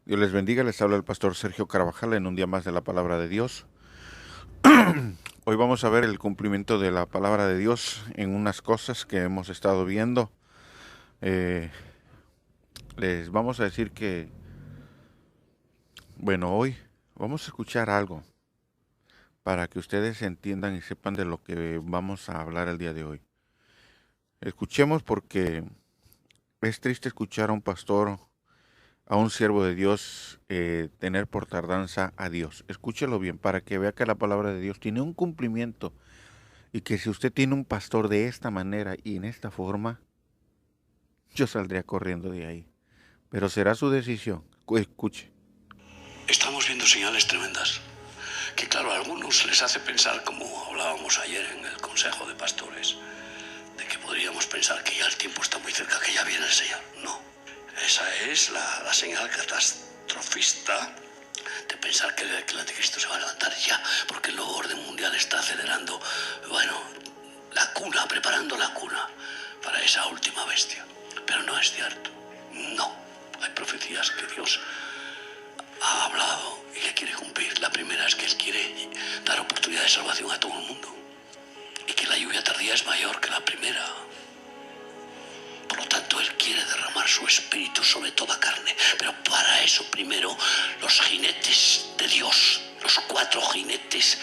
Dios les bendiga, les habla el pastor Sergio Carvajal en un día más de la palabra de Dios. Hoy vamos a ver el cumplimiento de la palabra de Dios en unas cosas que hemos estado viendo. Eh, Les vamos a decir que, hoy vamos a escuchar algo para que ustedes entiendan y sepan de lo que vamos a hablar el día de hoy. Escuchemos porque es triste escuchar a un pastor, a un siervo de Dios, tener por tardanza a Dios. Escúchelo bien para que vea que la palabra de Dios tiene un cumplimiento y que si usted tiene un pastor de esta manera y en esta forma, yo saldría corriendo de ahí. Pero será su decisión. Escuche. Estamos viendo señales tremendas que, claro, a algunos les hace pensar, como hablábamos ayer en el Consejo de Pastores, de que podríamos pensar que ya el tiempo está muy cerca, que ya viene el Señor. No. Esa es la señal catastrofista de pensar que el anticristo se va a levantar ya, porque el nuevo orden mundial está acelerando, la cuna, preparando la cuna para esa última bestia. Pero no es cierto. No. Hay profecías que Dios ha hablado y que quiere cumplir. La primera es que Él quiere dar oportunidad de salvación a todo el mundo y que la lluvia tardía es mayor que la primera. Por lo tanto, Él quiere derramar su espíritu sobre toda carne. Pero para eso primero los jinetes de Dios, los 4 jinetes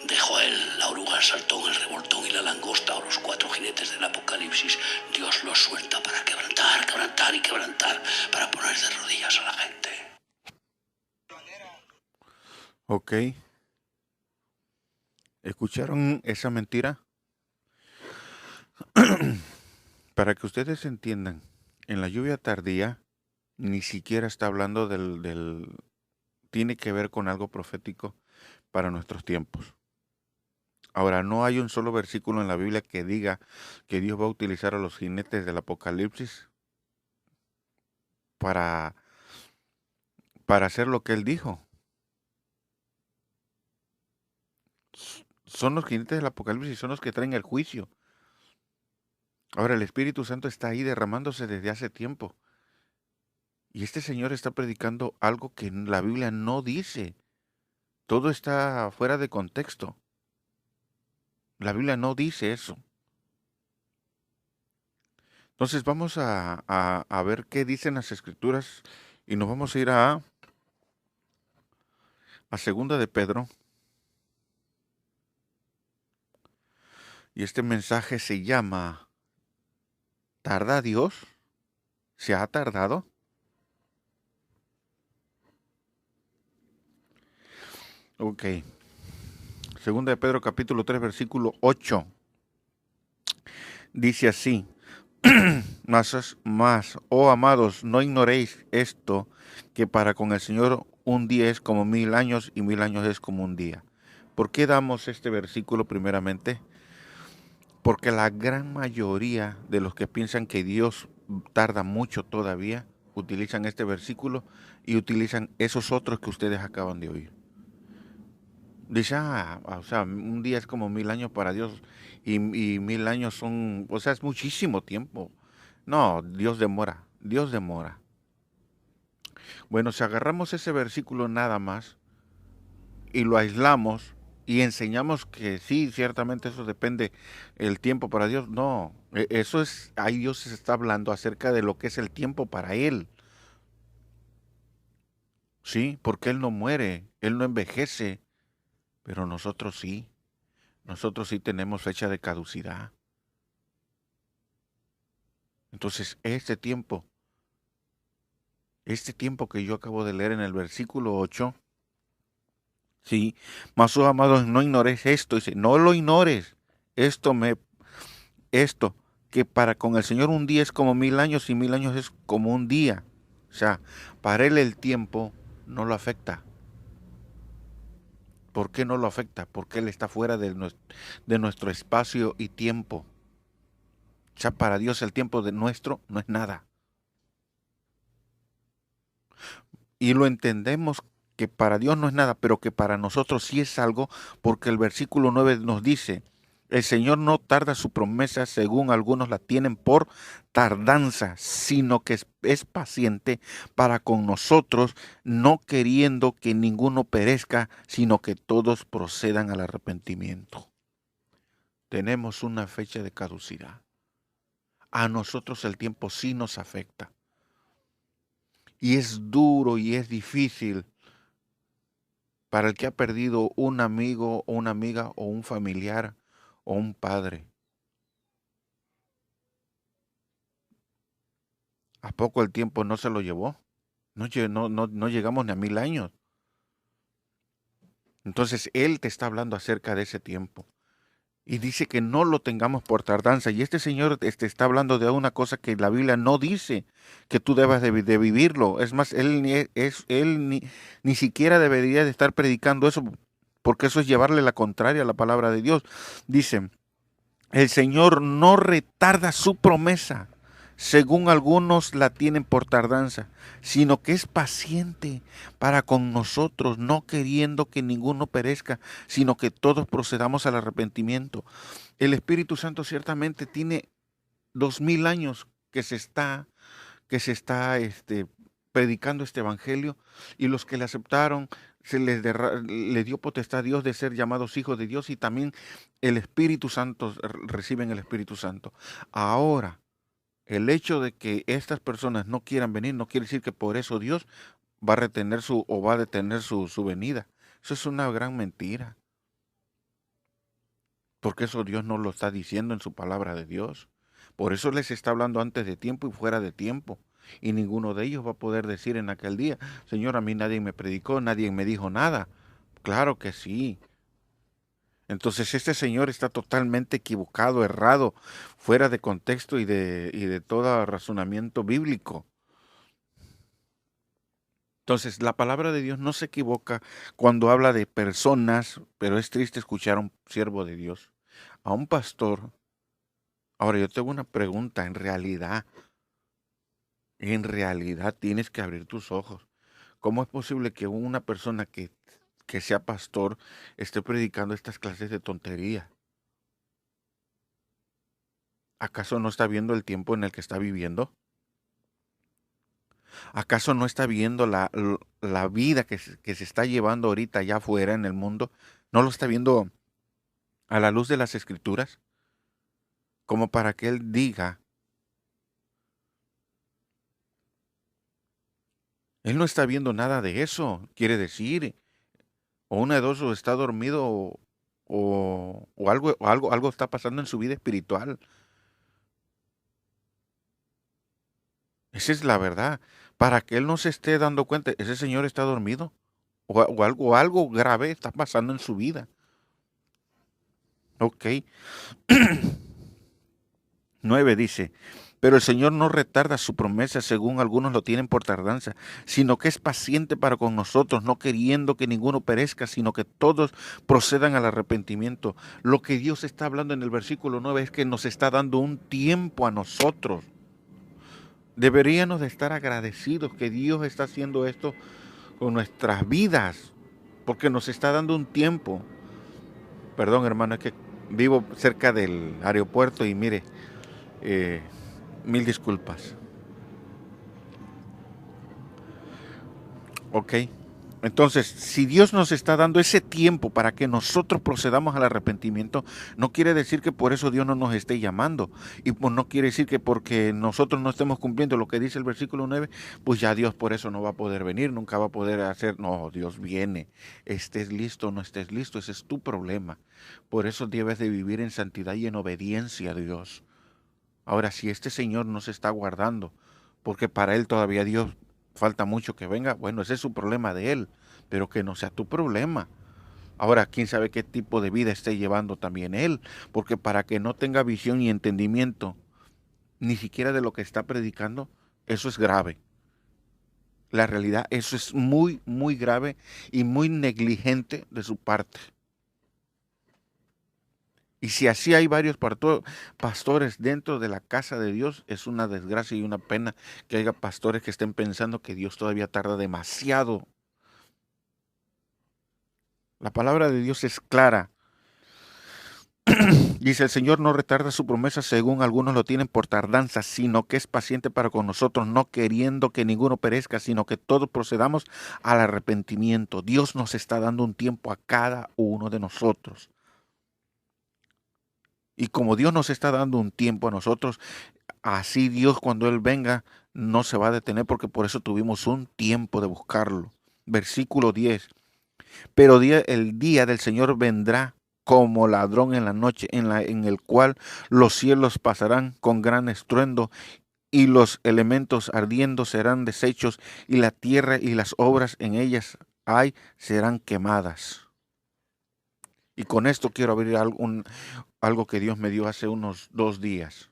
de Joel, la oruga, el saltón, el revoltón y la langosta, o los 4 jinetes del Apocalipsis, Dios los suelta para quebrantar, quebrantar y quebrantar, para poner de rodillas a la gente. Ok. ¿Escucharon esa mentira? Para que ustedes entiendan, en la lluvia tardía ni siquiera está hablando tiene que ver con algo profético para nuestros tiempos. Ahora, no hay un solo versículo en la Biblia que diga que Dios va a utilizar a los jinetes del Apocalipsis para hacer lo que Él dijo. Son los jinetes del Apocalipsis, son los que traen el juicio. Ahora, el Espíritu Santo está ahí derramándose desde hace tiempo. Y este señor está predicando algo que la Biblia no dice. Todo está fuera de contexto. La Biblia no dice eso. Entonces vamos a ver qué dicen las Escrituras y nos vamos a ir a Segunda de Pedro. Y este mensaje se llama ¿Tarda Dios? ¿Se ha tardado? Ok. Segunda de Pedro capítulo 3 versículo 8. Dice así. Mas, oh amados, no ignoréis esto, que para con el Señor un día es como 1000 años y 1000 años es como un día. ¿Por qué damos este versículo primeramente? Porque la gran mayoría de los que piensan que Dios tarda mucho todavía, utilizan este versículo y utilizan esos otros que ustedes acaban de oír. Dice, o sea, un día es como 1000 años para Dios y 1000 años son, o sea, es muchísimo tiempo. No, Dios demora, Dios demora. Bueno, si agarramos ese versículo nada más y lo aislamos y enseñamos que sí, ciertamente eso depende el tiempo para Dios, no, eso es, ahí Dios está hablando acerca de lo que es el tiempo para Él. Sí, porque Él no muere, Él no envejece, pero nosotros sí tenemos fecha de caducidad. Entonces, este tiempo que yo acabo de leer en el versículo 8, sí, mas oh amados, no ignores esto, dice, no lo ignores, esto, esto, que para con el Señor un día es como 1000 años y 1000 años es como un día. O sea, para Él el tiempo no lo afecta. ¿Por qué no lo afecta? Porque Él está fuera de nuestro espacio y tiempo. O sea, para Dios el tiempo de nuestro no es nada. Y lo entendemos que para Dios no es nada, pero que para nosotros sí es algo, porque el versículo 9 nos dice El Señor no tarda su promesa, según algunos la tienen por tardanza, sino que es paciente para con nosotros, no queriendo que ninguno perezca, sino que todos procedan al arrepentimiento. Tenemos una fecha de caducidad. A nosotros el tiempo sí nos afecta. Y es duro y es difícil para el que ha perdido un amigo o una amiga o un familiar o un padre. ¿A poco el tiempo no se lo llevó? No llegamos ni a 1000 años. Entonces Él te está hablando acerca de ese tiempo. Y dice que no lo tengamos por tardanza. Y este Señor está hablando de una cosa que la Biblia no dice que tú debas de vivirlo. Es más, Él ni siquiera debería de estar predicando eso, porque eso es llevarle la contraria a la palabra de Dios. Dice, el Señor no retarda su promesa, según algunos la tienen por tardanza, sino que es paciente para con nosotros, no queriendo que ninguno perezca, sino que todos procedamos al arrepentimiento. El Espíritu Santo ciertamente tiene 2000 años que se está predicando este evangelio, y los que le aceptaron le dio potestad a Dios de ser llamados hijos de Dios, y también el Espíritu Santo, reciben el Espíritu Santo. Ahora, el hecho de que estas personas no quieran venir no quiere decir que por eso Dios va a retener va a detener su venida. Eso es una gran mentira. Porque eso Dios no lo está diciendo en su palabra de Dios. Por eso les está hablando antes de tiempo y fuera de tiempo. Y ninguno de ellos va a poder decir en aquel día, Señor, a mí nadie me predicó, nadie me dijo nada. Claro que sí. Entonces este señor está totalmente equivocado, errado, fuera de contexto y de todo razonamiento bíblico. Entonces la palabra de Dios no se equivoca cuando habla de personas, pero es triste escuchar a un siervo de Dios, a un pastor. Ahora yo tengo una pregunta, en realidad tienes que abrir tus ojos. ¿Cómo es posible que una persona que sea pastor esté predicando estas clases de tontería? ¿Acaso no está viendo el tiempo en el que está viviendo? ¿Acaso no está viendo la vida que se está llevando ahorita allá afuera en el mundo? ¿No lo está viendo a la luz de las Escrituras? Como para que él diga, él no está viendo nada de eso, quiere decir, o una de dos, o está dormido, o algo está pasando en su vida espiritual. Esa es la verdad. Para que él no se esté dando cuenta, ese señor está dormido, o algo grave está pasando en su vida. Ok. 9 dice, pero el Señor no retarda su promesa, según algunos lo tienen por tardanza, sino que es paciente para con nosotros, no queriendo que ninguno perezca, sino que todos procedan al arrepentimiento. Lo que Dios está hablando en el versículo 9 es que nos está dando un tiempo a nosotros. Deberíamos de estar agradecidos que Dios está haciendo esto con nuestras vidas, porque nos está dando un tiempo. Perdón, hermano, es que vivo cerca del aeropuerto y mire, mil disculpas. Ok. Entonces, si Dios nos está dando ese tiempo para que nosotros procedamos al arrepentimiento, no quiere decir que por eso Dios no nos esté llamando. Y pues no quiere decir que porque nosotros no estemos cumpliendo lo que dice el versículo 9, pues ya Dios por eso no va a poder venir, nunca va a poder hacer. No, Dios viene. Estés listo o no estés listo, ese es tu problema. Por eso debes de vivir en santidad y en obediencia a Dios. Ahora, si este Señor nos está guardando, porque para Él todavía Dios falta mucho que venga, bueno, ese es su problema de Él, pero que no sea tu problema. Ahora, quién sabe qué tipo de vida esté llevando también Él, porque para que no tenga visión y entendimiento, ni siquiera de lo que está predicando, eso es grave. La realidad, eso es muy, muy grave y muy negligente de su parte. Y si así hay varios pastores dentro de la casa de Dios, es una desgracia y una pena que haya pastores que estén pensando que Dios todavía tarda demasiado. La palabra de Dios es clara. Dice, el Señor no retarda su promesa según algunos lo tienen por tardanza, sino que es paciente para con nosotros, no queriendo que ninguno perezca, sino que todos procedamos al arrepentimiento. Dios nos está dando un tiempo a cada uno de nosotros. Y como Dios nos está dando un tiempo a nosotros, así Dios cuando Él venga no se va a detener, porque por eso tuvimos un tiempo de buscarlo. Versículo 10. Pero el día del Señor vendrá como ladrón en la noche, en el cual los cielos pasarán con gran estruendo y los elementos ardiendo serán deshechos y la tierra y las obras en ellas hay serán quemadas. Y con esto quiero abrir algo que Dios me dio hace unos 2 días.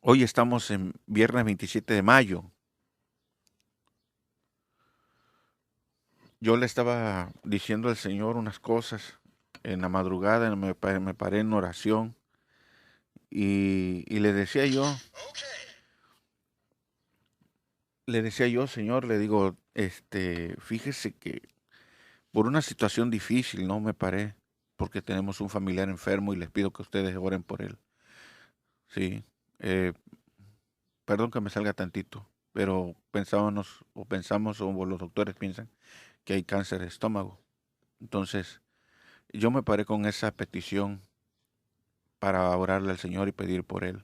Hoy estamos en viernes 27 de mayo. Yo le estaba diciendo al Señor unas cosas en la madrugada, me paré en oración y le decía yo, Señor, le digo, fíjese que por una situación difícil no me paré, porque tenemos un familiar enfermo y les pido que ustedes oren por él. Sí, perdón que me salga tantito, pero pensamos o los doctores piensan que hay cáncer de estómago. Entonces, yo me paré con esa petición para orarle al Señor y pedir por él.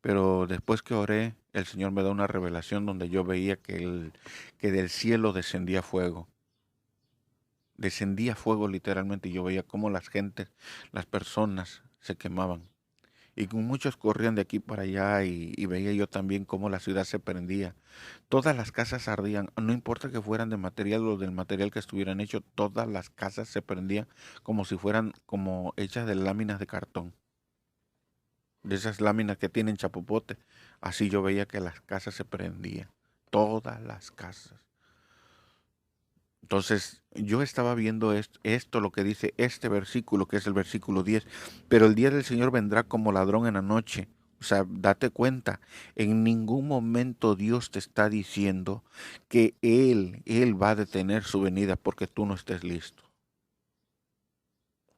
Pero después que oré, el Señor me da una revelación donde yo veía que del cielo descendía fuego. Descendía fuego literalmente y yo veía cómo las personas se quemaban. Y muchos corrían de aquí para allá y veía yo también cómo la ciudad se prendía. Todas las casas ardían, no importa que fueran de material o del material que estuvieran hechos, todas las casas se prendían como si fueran como hechas de láminas de cartón. De esas láminas que tienen chapopote. Así yo veía que las casas se prendían. Todas las casas. Entonces yo estaba viendo esto, lo que dice este versículo, que es el versículo 10. Pero el día del Señor vendrá como ladrón en la noche. O sea, date cuenta, en ningún momento Dios te está diciendo que Él va a detener su venida porque tú no estés listo.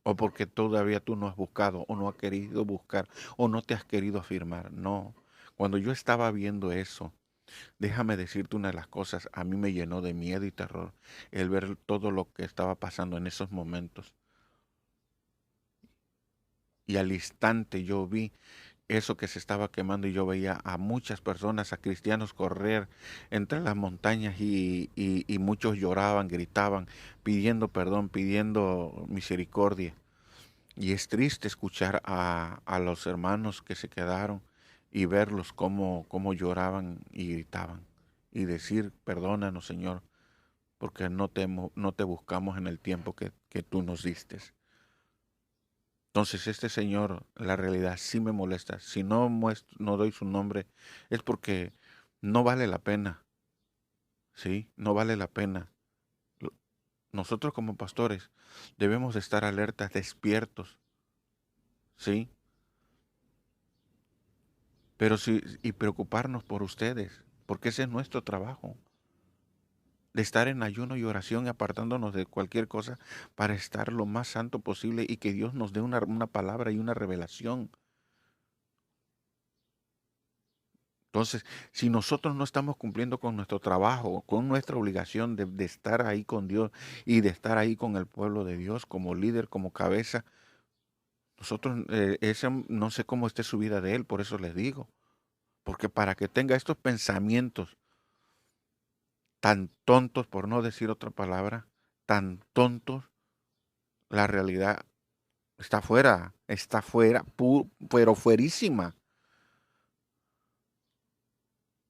O porque todavía tú no has buscado o no has querido buscar o no te has querido afirmar. No, cuando yo estaba viendo eso, déjame decirte una de las cosas, a mí me llenó de miedo y terror el ver todo lo que estaba pasando en esos momentos. Y al instante yo vi eso que se estaba quemando y yo veía a muchas personas, a cristianos correr entre las montañas y muchos lloraban, gritaban, pidiendo perdón, pidiendo misericordia. Y es triste escuchar a los hermanos que se quedaron y verlos cómo lloraban y gritaban. Y decir, perdónanos, Señor, porque no te buscamos en el tiempo que tú nos diste. Entonces este Señor, la realidad sí me molesta. Si no doy su nombre, es porque no vale la pena. ¿Sí? No vale la pena. Nosotros como pastores debemos estar alertas, despiertos. ¿Sí? Pero sí, y preocuparnos por ustedes, porque ese es nuestro trabajo, de estar en ayuno y oración y apartándonos de cualquier cosa para estar lo más santo posible y que Dios nos dé una palabra y una revelación. Entonces, si nosotros no estamos cumpliendo con nuestro trabajo, con nuestra obligación de estar ahí con Dios y de estar ahí con el pueblo de Dios como líder, como cabeza, nosotros, no sé cómo esté su vida de él, por eso les digo. Porque para que tenga estos pensamientos tan tontos, por no decir otra palabra, tan tontos, la realidad está fuera, pero fuerísima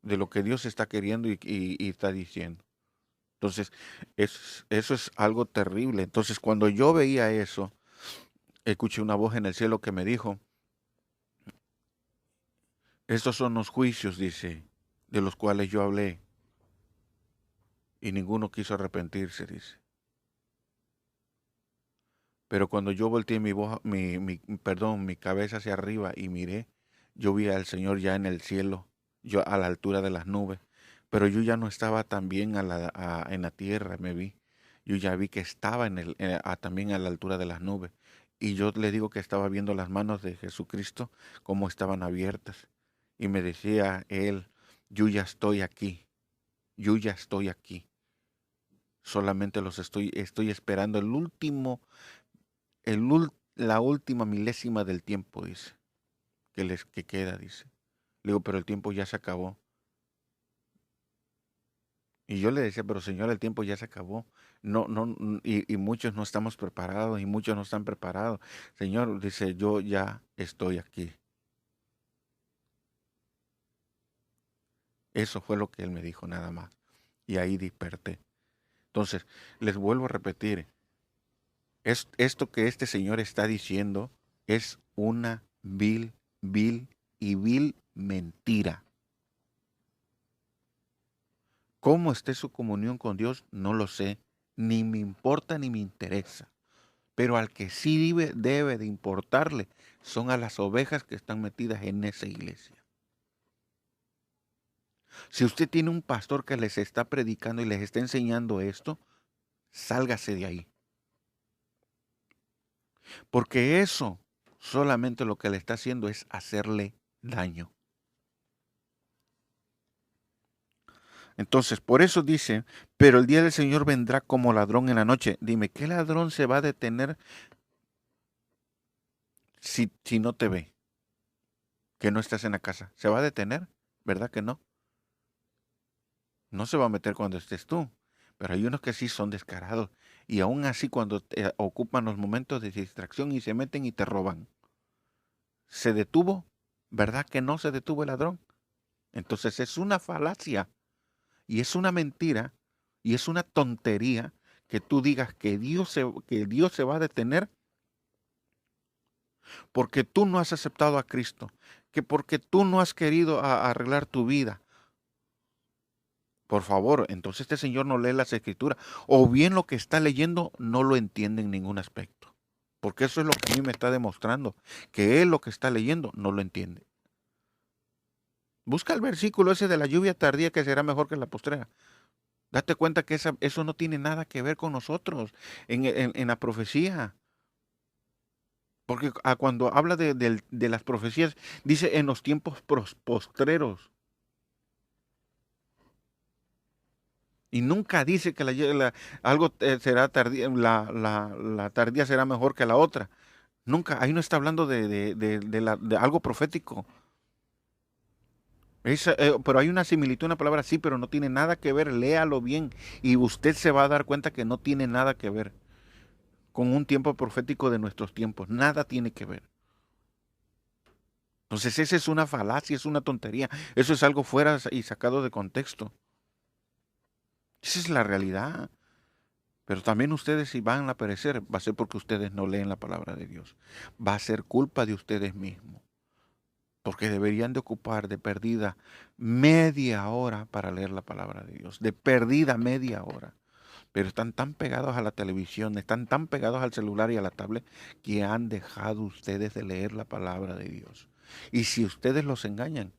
de lo que Dios está queriendo y está diciendo. Entonces, eso es algo terrible. Entonces, cuando yo veía eso, escuché una voz en el cielo que me dijo, estos son los juicios, dice, de los cuales yo hablé, y ninguno quiso arrepentirse, dice. Pero cuando yo volteé mi cabeza hacia arriba y miré, yo vi al Señor ya en el cielo, yo a la altura de las nubes, pero yo ya no estaba tan bien en la tierra, me vi. Yo ya vi que estaba también a la altura de las nubes. Y yo le digo que estaba viendo las manos de Jesucristo como estaban abiertas. Y me decía él, yo ya estoy aquí, yo ya estoy aquí. Solamente estoy esperando la última milésima del tiempo, dice, que queda, dice. Le digo, pero el tiempo ya se acabó. Y yo le decía, pero Señor, el tiempo ya se acabó. No, no, y muchos no estamos preparados y muchos no están preparados. Señor, dice, yo ya estoy aquí. Eso fue lo que él me dijo nada más. Y ahí desperté. Entonces, les vuelvo a repetir, esto que este Señor está diciendo es una vil mentira. ¿Cómo esté su comunión con Dios? No lo sé, ni me importa ni me interesa. Pero al que sí debe de importarle son a las ovejas que están metidas en esa iglesia. Si usted tiene un pastor que les está predicando y les está enseñando esto, sálgase de ahí. Porque eso solamente lo que le está haciendo es hacerle daño. Entonces, por eso dice, pero el día del Señor vendrá como ladrón en la noche. Dime, ¿qué ladrón se va a detener si no te ve? Que no estás en la casa. ¿Se va a detener? ¿Verdad que no? No se va a meter cuando estés tú. Pero hay unos que sí son descarados. Y aún así cuando ocupan los momentos de distracción y se meten y te roban. ¿Se detuvo? ¿Verdad que no se detuvo el ladrón? Entonces es una falacia. Y es una mentira y es una tontería que tú digas que Dios se va a detener porque tú no has aceptado a Cristo, que porque tú no has querido arreglar tu vida. Por favor, entonces este señor no lee las escrituras o bien lo que está leyendo no lo entiende en ningún aspecto. Porque eso es lo que a mí me está demostrando, que él lo que está leyendo no lo entiende. Busca el versículo ese de la lluvia tardía que será mejor que la postrera. Date cuenta que eso no tiene nada que ver con nosotros en la profecía. Porque cuando habla de las profecías, dice en los tiempos postreros. Y nunca dice que algo será tardía, la tardía será mejor que la otra. Nunca, ahí no está hablando de algo profético. Pero hay una similitud en la palabra, sí, pero no tiene nada que ver. Léalo bien y usted se va a dar cuenta que no tiene nada que ver con un tiempo profético de nuestros tiempos. Nada tiene que ver. Entonces esa es una falacia, es una tontería. Eso es algo fuera y sacado de contexto. Esa es la realidad. Pero también ustedes si van a perecer, va a ser porque ustedes no leen la palabra de Dios. Va a ser culpa de ustedes mismos. Porque deberían de ocupar de perdida media hora para leer la palabra de Dios. De perdida media hora. Pero están tan pegados a la televisión, están tan pegados al celular y a la tablet que han dejado ustedes de leer la palabra de Dios. Y si ustedes los engañan,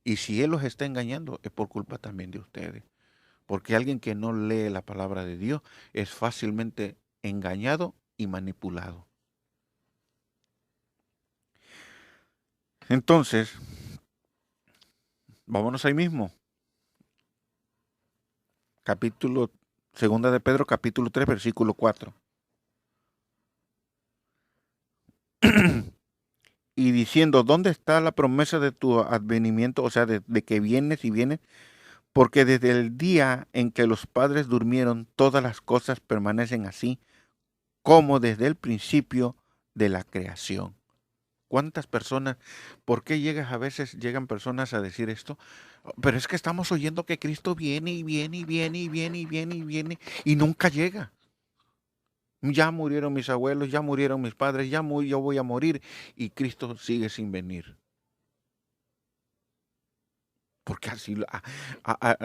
y si Él los está engañando, es por culpa también de ustedes. Porque alguien que no lee la palabra de Dios es fácilmente engañado y manipulado. Entonces, vámonos ahí mismo. Segunda de Pedro, capítulo 3, versículo 4. Y diciendo, ¿dónde está la promesa de tu advenimiento? O sea, de que vienes y vienes. Porque desde el día en que los padres durmieron, todas las cosas permanecen así, como desde el principio de la creación. ¿Cuántas personas, por qué a veces llegan personas a decir esto? Pero es que estamos oyendo que Cristo viene y viene y viene y viene y viene y viene y nunca llega. Ya murieron mis abuelos, ya murieron mis padres, yo voy a morir y Cristo sigue sin venir. Porque así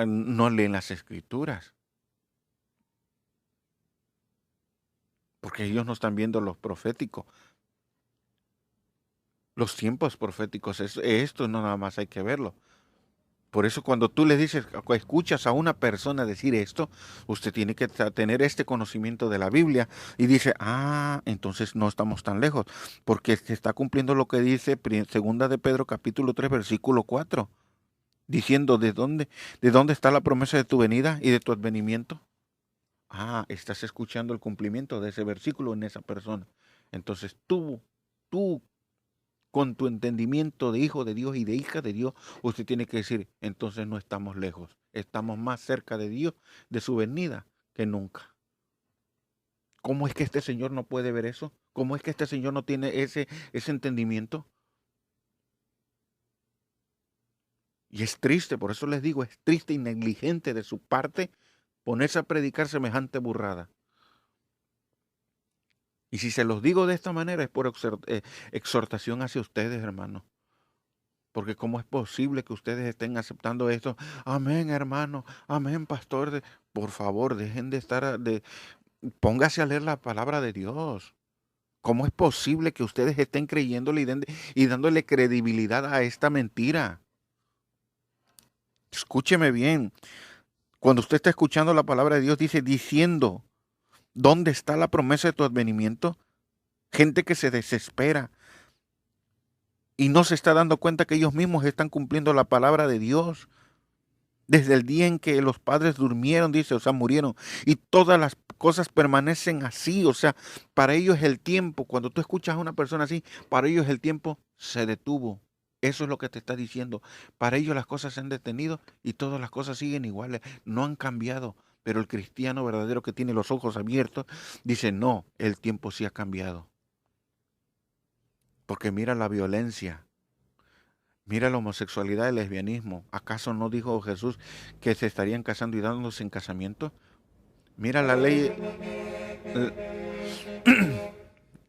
no leen las escrituras. Porque ellos no están viendo los proféticos. Los tiempos proféticos, esto no nada más hay que verlo. Por eso cuando tú le dices, escuchas a una persona decir esto, usted tiene que tener este conocimiento de la Biblia y dice, entonces no estamos tan lejos, porque se está cumpliendo lo que dice segunda de Pedro capítulo 3 versículo 4, diciendo de dónde está la promesa de tu venida y de tu advenimiento. Estás escuchando el cumplimiento de ese versículo en esa persona. Entonces tú con tu entendimiento de hijo de Dios y de hija de Dios, usted tiene que decir, entonces no estamos lejos, estamos más cerca de Dios, de su venida, que nunca. ¿Cómo es que este Señor no puede ver eso? ¿Cómo es que este Señor no tiene ese entendimiento? Y es triste, por eso les digo, es triste y negligente de su parte ponerse a predicar semejante burrada. Y si se los digo de esta manera es por exhortación hacia ustedes, hermanos. Porque ¿cómo es posible que ustedes estén aceptando esto? Amén, hermano. Amén, pastor. Por favor, dejen de estar, póngase a leer la palabra de Dios. ¿Cómo es posible que ustedes estén creyéndole y dándole credibilidad a esta mentira? Escúcheme bien. Cuando usted está escuchando la palabra de Dios, dice, diciendo, ¿dónde está la promesa de tu advenimiento? Gente que se desespera y no se está dando cuenta que ellos mismos están cumpliendo la palabra de Dios. Desde el día en que los padres durmieron, dice, o sea, murieron. Y todas las cosas permanecen así. O sea, para ellos el tiempo, cuando tú escuchas a una persona así, para ellos el tiempo se detuvo. Eso es lo que te está diciendo. Para ellos las cosas se han detenido y todas las cosas siguen iguales. No han cambiado. Pero el cristiano verdadero que tiene los ojos abiertos dice, no, el tiempo sí ha cambiado. Porque mira la violencia. Mira la homosexualidad, el lesbianismo. ¿Acaso no dijo Jesús que se estarían casando y dándose en casamiento? Mira la ley,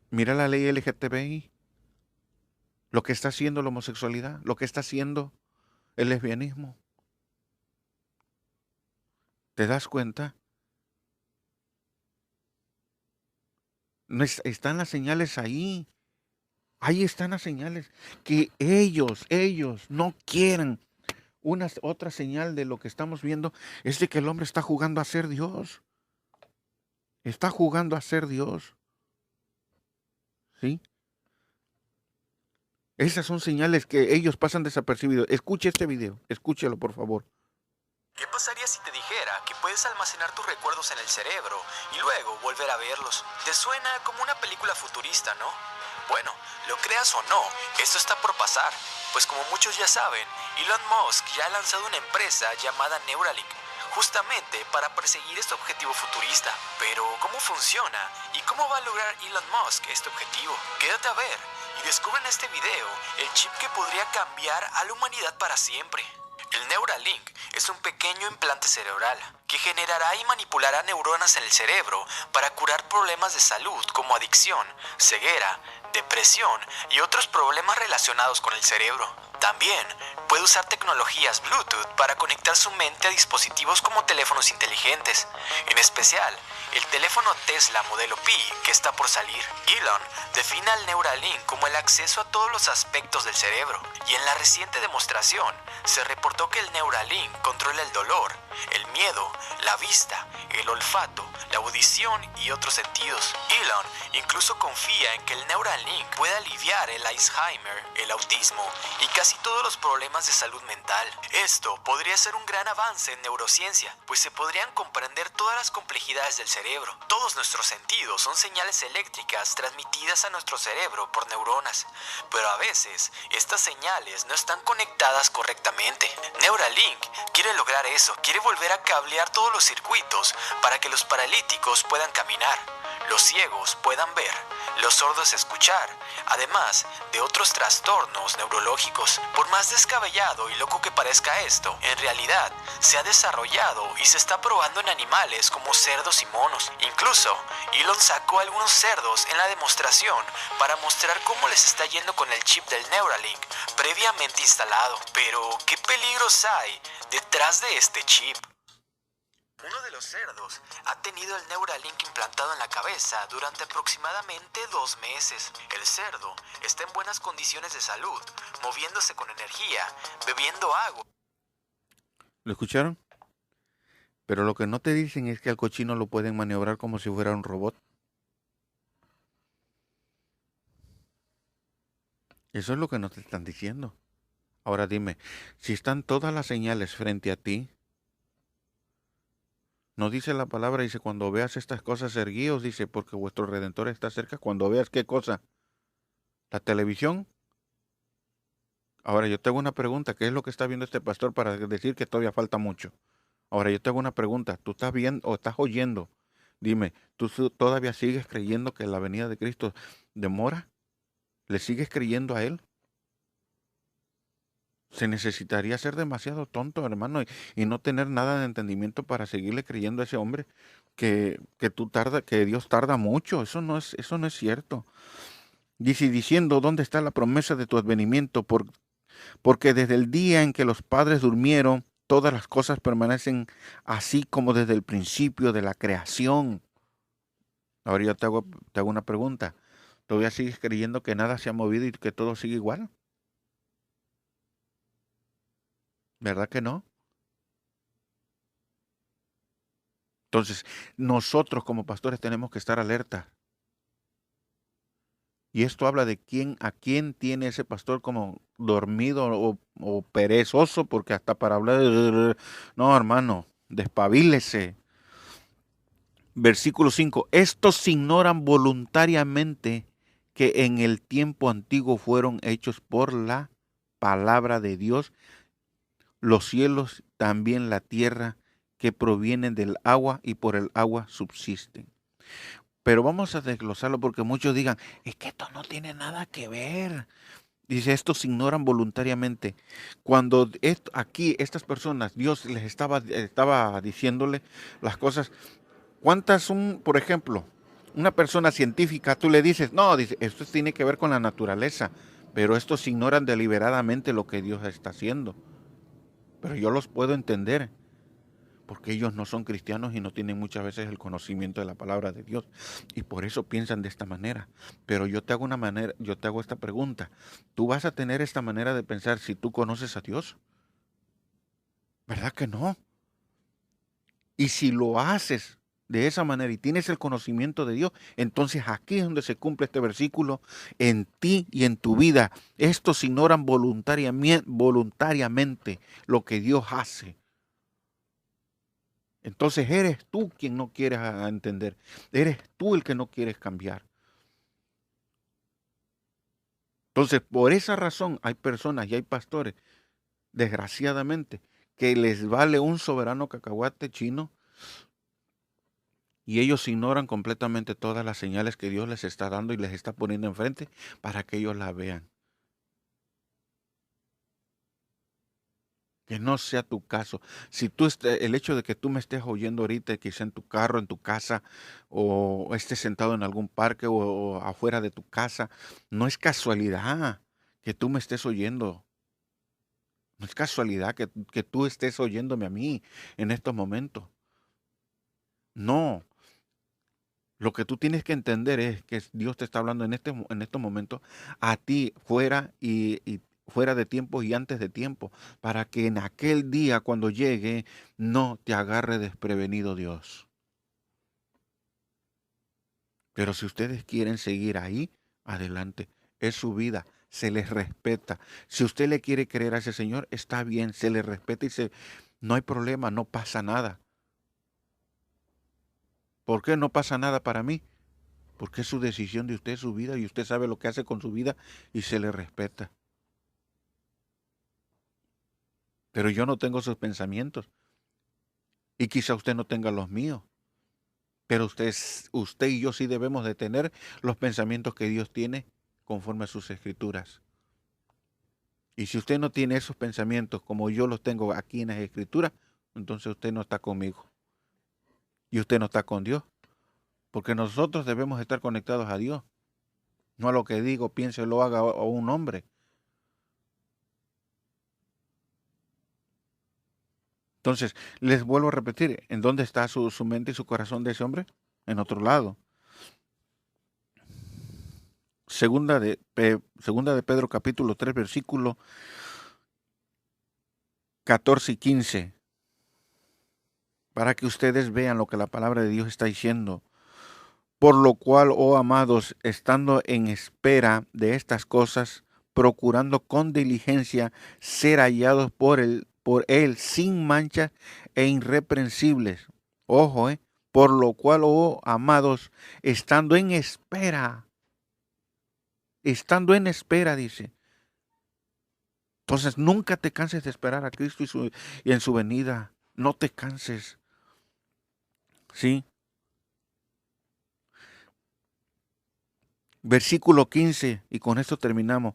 mira la ley LGTBI, lo que está haciendo la homosexualidad, lo que está haciendo el lesbianismo. ¿Te das cuenta? No están las señales ahí. Ahí están las señales que ellos no quieren. Otra señal de lo que estamos viendo es de que el hombre está jugando a ser Dios. Está jugando a ser Dios. ¿Sí? Esas son señales que ellos pasan desapercibidos. Escuche este video. Escúchelo, por favor. ¿Qué pasaría si te dijera que puedes almacenar tus recuerdos en el cerebro y luego volver a verlos? Te suena como una película futurista, ¿no? Bueno, lo creas o no, esto está por pasar, pues como muchos ya saben, Elon Musk ya ha lanzado una empresa llamada Neuralink, justamente para perseguir este objetivo futurista. Pero, ¿cómo funciona? ¿Y cómo va a lograr Elon Musk este objetivo? Quédate a ver y descubre en este video el chip que podría cambiar a la humanidad para siempre. El Neuralink es un pequeño implante cerebral que generará y manipulará neuronas en el cerebro para curar problemas de salud como adicción, ceguera, depresión y otros problemas relacionados con el cerebro. También puede usar tecnologías Bluetooth para conectar su mente a dispositivos como teléfonos inteligentes, en especial el teléfono Tesla modelo Pi que está por salir. Elon define al Neuralink como el acceso a todos los aspectos del cerebro, y en la reciente demostración se reportó que el Neuralink controla el dolor, el miedo, la vista, el olfato, la audición y otros sentidos. Elon incluso confía en que el Neuralink puede aliviar el Alzheimer, el autismo y casi todos los problemas de salud mental. Esto podría ser un gran avance en neurociencia, pues se podrían comprender todas las complejidades del cerebro. Todos nuestros sentidos son señales eléctricas transmitidas a nuestro cerebro por neuronas, pero a veces estas señales no están conectadas correctamente. Neuralink quiere lograr eso, quiere volver a cablear todos los circuitos para que los paralíticos puedan caminar, los ciegos puedan ver, los sordos escuchar, además de otros trastornos neurológicos. Por más descabellado y loco que parezca esto, en realidad se ha desarrollado y se está probando en animales como cerdos y monos. Incluso Elon sacó algunos cerdos en la demostración para mostrar cómo les está yendo con el chip del Neuralink previamente instalado. Pero, ¿qué peligros hay detrás de este chip? Uno de los cerdos ha tenido el Neuralink implantado en la cabeza durante aproximadamente 2 meses. El cerdo está en buenas condiciones de salud, moviéndose con energía, bebiendo agua. ¿Lo escucharon? Pero lo que no te dicen es que al cochino lo pueden maniobrar como si fuera un robot. Eso es lo que no te están diciendo. Ahora dime, si están todas las señales frente a ti, no dice la palabra, dice, cuando veas estas cosas erguíos, dice, porque vuestro Redentor está cerca. Cuando veas qué cosa, la televisión. Ahora yo te hago una pregunta, ¿qué es lo que está viendo este pastor para decir que todavía falta mucho? Ahora yo te hago una pregunta, ¿tú estás viendo o estás oyendo? Dime, ¿tú todavía sigues creyendo que la venida de Cristo demora? ¿Le sigues creyendo a Él? Se necesitaría ser demasiado tonto, hermano, y no tener nada de entendimiento para seguirle creyendo a ese hombre que Dios tarda mucho. Eso no es cierto. Dice diciendo, ¿dónde está la promesa de tu advenimiento? Porque desde el día en que los padres durmieron, todas las cosas permanecen así como desde el principio de la creación. Ahora yo te hago una pregunta. ¿Todavía sigues creyendo que nada se ha movido y que todo sigue igual? ¿Verdad que no? Entonces, nosotros como pastores tenemos que estar alerta. Y esto habla de a quién tiene ese pastor como dormido o perezoso, porque hasta para hablar de... No, hermano, despabilese. Versículo 5. Estos ignoran voluntariamente que en el tiempo antiguo fueron hechos por la palabra de Dios los cielos, también la tierra, que provienen del agua y por el agua subsisten. Pero vamos a desglosarlo porque muchos digan, es que esto no tiene nada que ver. Dice, estos ignoran voluntariamente. Cuando aquí estas personas, Dios les estaba diciéndole las cosas. Por ejemplo, una persona científica, tú le dices, no, dice, esto tiene que ver con la naturaleza, pero estos ignoran deliberadamente lo que Dios está haciendo. Pero yo los puedo entender, porque ellos no son cristianos y no tienen muchas veces el conocimiento de la palabra de Dios, y por eso piensan de esta manera. Pero yo te hago esta pregunta. ¿Tú vas a tener esta manera de pensar si tú conoces a Dios? ¿Verdad que no? Y si lo haces de esa manera y tienes el conocimiento de Dios, entonces aquí es donde se cumple este versículo en ti y en tu vida. Estos ignoran voluntariamente lo que Dios hace. Entonces eres tú quien no quieres entender. Eres tú el que no quieres cambiar. Entonces, por esa razón hay personas y hay pastores, desgraciadamente, que les vale un soberano cacahuate chino y ellos ignoran completamente todas las señales que Dios les está dando y les está poniendo enfrente para que ellos la vean. Que no sea tu caso. Si el hecho de que tú me estés oyendo ahorita, quizá en tu carro, en tu casa, o estés sentado en algún parque o afuera de tu casa, no es casualidad que tú me estés oyendo. No es casualidad que tú estés oyéndome a mí en estos momentos. No. Lo que tú tienes que entender es que Dios te está hablando en estos momentos a ti y fuera de tiempo y antes de tiempo, para que en aquel día cuando llegue no te agarre desprevenido Dios. Pero si ustedes quieren seguir ahí, adelante, es su vida, se les respeta. Si usted le quiere creer a ese Señor, está bien, se le respeta no hay problema, no pasa nada. ¿Por qué no pasa nada para mí? Porque es su decisión de usted, su vida, y usted sabe lo que hace con su vida y se le respeta. Pero yo no tengo sus pensamientos y quizá usted no tenga los míos. Pero usted y yo sí debemos de tener los pensamientos que Dios tiene conforme a sus escrituras. Y si usted no tiene esos pensamientos como yo los tengo aquí en las escrituras, entonces usted no está conmigo. Y usted no está con Dios. Porque nosotros debemos estar conectados a Dios. No a lo que digo, piense, lo haga o un hombre. Entonces, les vuelvo a repetir, ¿en dónde está su mente y su corazón de ese hombre? En otro lado. Segunda de Pedro capítulo 3, versículo 14 y 15. para que ustedes vean lo que la palabra de Dios está diciendo. Por lo cual, oh amados, estando en espera de estas cosas, procurando con diligencia ser hallados por él sin mancha e irreprensibles. Ojo, por lo cual, oh amados, estando en espera, dice. Entonces nunca te canses de esperar a Cristo y en su venida. No te canses. ¿Sí? Versículo 15, y con esto terminamos.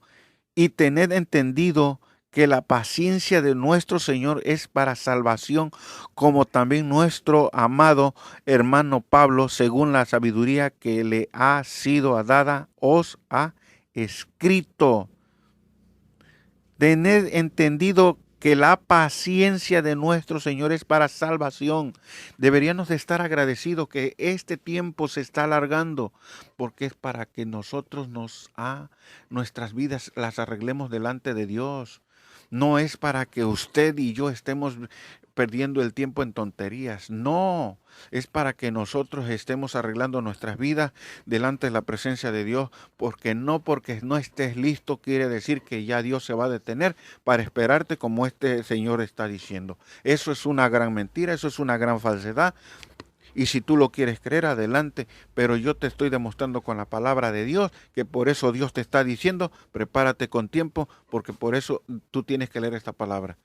Y tened entendido que la paciencia de nuestro Señor es para salvación, como también nuestro amado hermano Pablo, según la sabiduría que le ha sido dada, os ha escrito. Tened entendido que la paciencia de nuestro Señor es para salvación. Deberíamos de estar agradecidos que este tiempo se está alargando, porque es para que nosotros nuestras vidas las arreglemos delante de Dios. No es para que usted y yo estemos perdiendo el tiempo en tonterías. No, es para que nosotros estemos arreglando nuestras vidas delante de la presencia de Dios, porque no estés listo quiere decir que ya Dios se va a detener para esperarte, como este señor está diciendo. Eso es una gran mentira, eso es una gran falsedad. Y si tú lo quieres creer, adelante, pero yo te estoy demostrando con la palabra de Dios que por eso Dios te está diciendo, prepárate con tiempo, porque por eso tú tienes que leer esta palabra.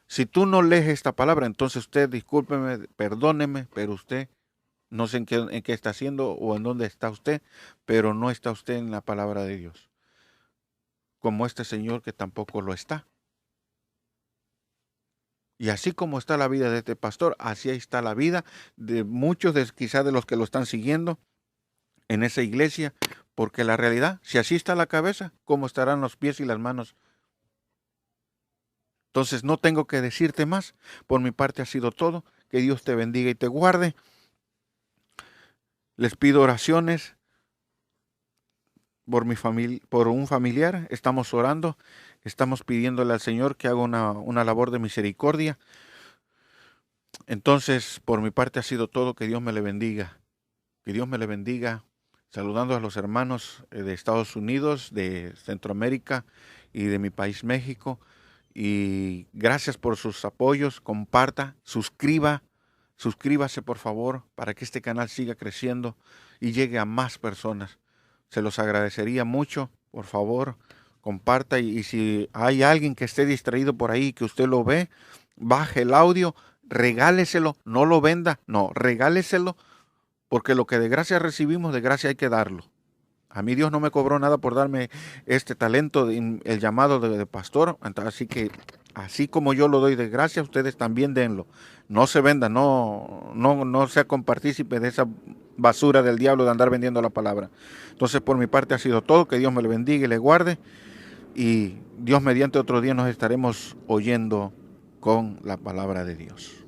Si tú no lees esta palabra, entonces usted, discúlpeme, perdóneme, pero usted no sé en qué está haciendo o en dónde está usted, pero no está usted en la palabra de Dios. Como este señor que tampoco lo está. Y así como está la vida de este pastor, así está la vida de muchos, quizás de los que lo están siguiendo en esa iglesia, porque la realidad, si así está la cabeza, ¿cómo estarán los pies y las manos? Entonces no tengo que decirte más. Por mi parte ha sido todo. Que Dios te bendiga y te guarde. Les pido oraciones por mi familia, por un familiar. Estamos orando. Estamos pidiéndole al Señor que haga una labor de misericordia. Entonces, por mi parte ha sido todo. Que Dios me le bendiga. Que Dios me le bendiga. Saludando a los hermanos de Estados Unidos, de Centroamérica y de mi país México. Y gracias por sus apoyos. Comparta, suscríbase por favor para que este canal siga creciendo y llegue a más personas. Se los agradecería mucho. Por favor, comparta y si hay alguien que esté distraído por ahí que usted lo ve, baje el audio, regáleselo, no lo venda, no, regáleselo, porque lo que de gracia recibimos, de gracia hay que darlo. A mí Dios no me cobró nada por darme este talento, el llamado de pastor. Así que, así como yo lo doy de gracia, ustedes también denlo. No se vendan, no sea compartícipe de esa basura del diablo de andar vendiendo la palabra. Entonces, por mi parte ha sido todo. Que Dios me le bendiga y le guarde. Y Dios mediante otro día nos estaremos oyendo con la palabra de Dios.